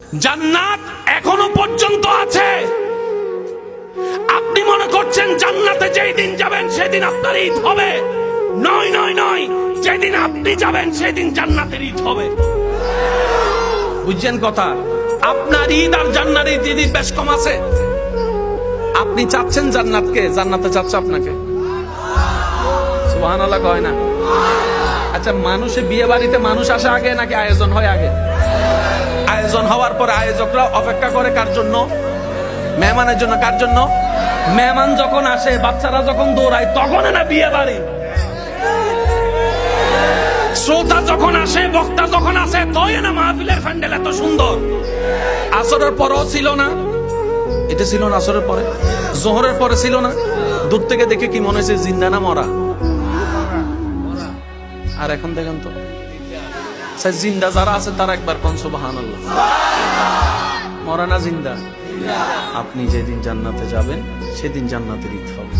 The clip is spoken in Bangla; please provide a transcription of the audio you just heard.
জান্নাত এখনো পর্যন্ত আছে। আপনি মনে করছেন জান্নাতে যেই দিন যাবেন সেদিন আপনার ঈদ হবে? নয় নয় নয়, যেদিন আপনি যাবেন সেদিন জান্নাতের ঈদ হবে। বুঝছেন কথা? আপনার ঈদ আর জান্নাতের ঈদ বেশ কম আছে। আপনি চাচ্ছেন জান্নাতকে, জান্নাতে চাচ্ছে আপনাকে। সুবহানাল্লাহ কয় না? আচ্ছা, মানুষে বিয়ে বাড়িতে মানুষ আসে আগে নাকি আয়োজন হয় আগে? আয়োজন হওয়ার পরে আয়োজকরা অপেক্ষা করে কার জন্য? মেহমানের জন্য। কার জন্য? মেহমান যখন আসে, বাচ্চারা যখন দৌড়ায়, তখন না বিয়ে বাড়ি। শ্রোতা যখন আসে, বক্তা যখন আসে, তই না মাহফিলের প্যান্ডেল এত সুন্দর। আসরের পরেও ছিল না, এটা ছিল না। আসরের পরে, জোহরের পরে ছিল না। দূর থেকে দেখে কি মনে হয়েছে জিন্দা না মরা? আর এখন দেখেন তো, জিন্দা যারা আছে তারা একবার কোন সুবহানাল্লাহ। মরা না জিন্দা? আপনি যেদিন জান্নাতে যাবেন সেদিন জান্নাতের ঈদ হবে।